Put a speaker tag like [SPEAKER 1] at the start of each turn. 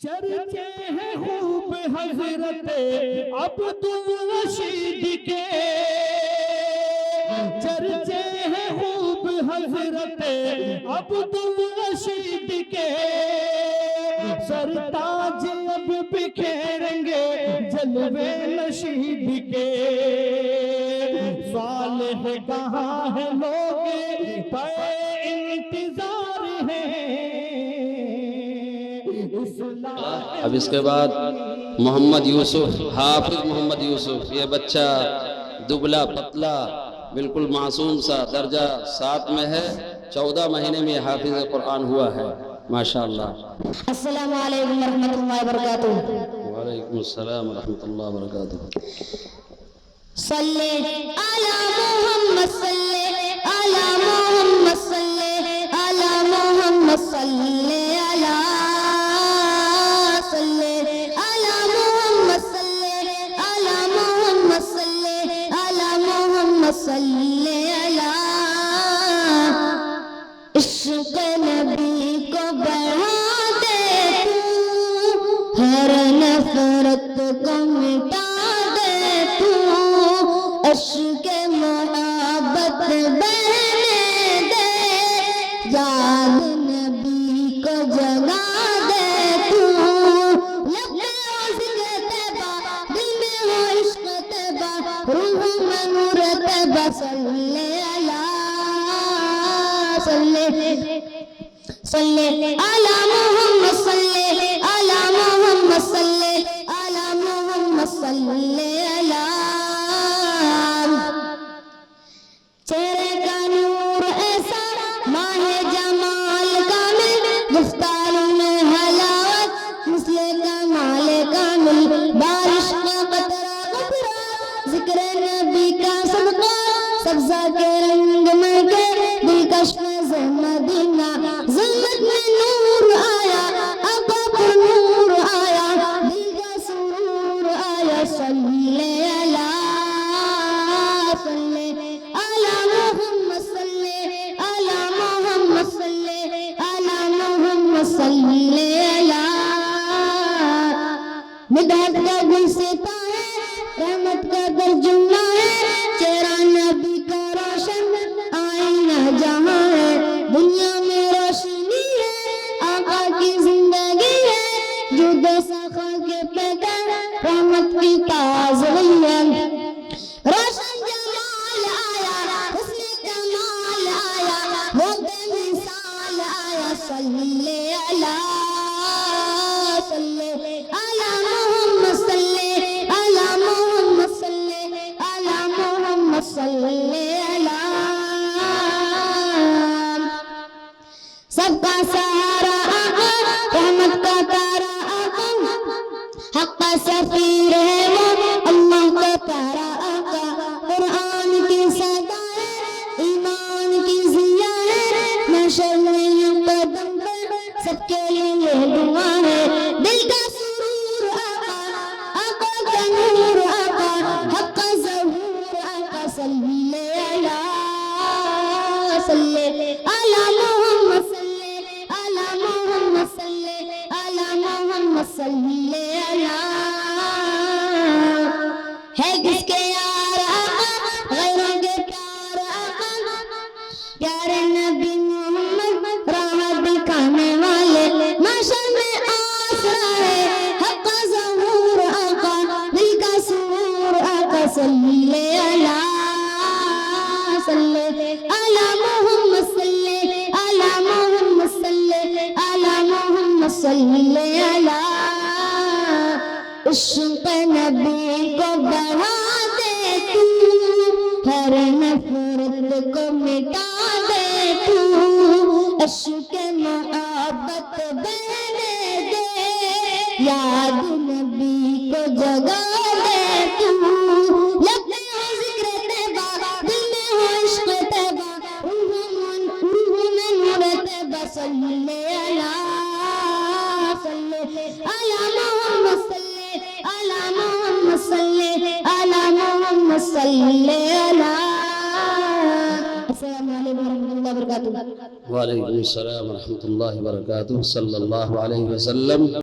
[SPEAKER 1] چرچے ہیں خوب حضرت عبدالرشید کے، چرچے ہیں خوب حضرت عبدالرشید کے، سرتاج اب بکھیریں گے جلوے نشید کے، صالح کہاں ہے لوگ پے انتظار ہیں۔
[SPEAKER 2] اب اس کے بعد محمد یوسف، حافظ محمد یوسف، یہ بچہ دبلا پتلا بالکل معصوم سا، درجہ 7 میں ہے، 14 مہینے میں حافظ قرآن ہوا ہے ماشاءاللہ۔
[SPEAKER 3] السلام علیکم ورحمۃ اللہ وبرکاتہ۔
[SPEAKER 2] وعلیکم السلام ورحمۃ اللہ وبرکاتہ۔
[SPEAKER 3] صلی علی محمد، صلی علی محمد، صلی علی محمد، صلی علی صلی علی۔ عشق نبی کو بڑھا دے تو، ہر نفرت کو مٹا دے تو، عشق محبت بہنے دے، یاد نبی کو جگا دے تو، لب میں ہو ذکر طیبہ، دل میں ہو عشق طیبہ، روح میں نور طیبہ، صلی علی، صلی علی محمد، صلی علی محمد، صلی علی محمد، صلی علی۔ چہرے کا نور ایسا، ماہ جمال کامل، گفتار میں حلاوت مثل کمال کامل، بارش کا قطرہ قطرہ ذکر نبی کا صدقہ، سبزہ کے رنگ میں کے دلکش میں مدینہ، ظلمت میں نور آیا، آقا پر نور آیا، دل کا سرور آیا، صلی علی، صلی علی محمد، صلی علی محمد، صلی علی محمد، صلی علی۔ مدحت کا گل ستا ہے، رحمت کا ترجمہ ہے، چہرہ نبی کا روشن آئینہ جہاں ہے، دنیا میں روشنی ہے، آقا کی زندگی ہے، جود سخا کے پیکر رحمت کی تازگی ہے، روشن جمال آیا، حسن کمال آیا، وہ بے مثال آیا، صلی علی، صلی علی محمد، صلی علی محمد، صلی علی محمد، صلی علی۔ سب کا سہارا آقا، رحمت کا تارا آقا، حق کا سفیر ہے وہ، اللہ کا پیارا آقا، قرآن کی صدا ہے، ایمان کی ضیا ہے، محشر میں قدم پر سب کے لیے دعا ہے، دل کا سرور آقا، آقا کا نور آقا، حق کا ظہور آقا، صلی علی، صلی علی محمد، صلی علی محمد، صلی علی محمد، صلی علی۔ ہے کس کے یار آقا، غیروں کے پیار آقا، پیارے نبی محمد راہ دکھانے والے، محشر میں آسرا ہے، حق کا ظہور آقا، دل کا سرور آقا، صلی علی، صلی علی محمد، صلی علی محمد، صلی علی محمد، صلی علی۔ عشق نبی کو بڑھا دے تو، ہر نفرت کو مٹا دے تو، عشق محبت بہنے دے، یاد نبی کو جگا دے تو، لب میں ہو ذکر طیبہ، دل میں ہو عشق طیبہ، روح میں نور طیبہ، صلی علی، صلی علی محمد، صلی علی محمد، صلی علی محمد، صلی علی۔ السلام علیکم ورحمۃ اللہ وبرکاتہ۔
[SPEAKER 2] وعلیکم السلام ورحمۃ اللہ وبرکاتہ۔ صلی اللہ علیہ وسلم۔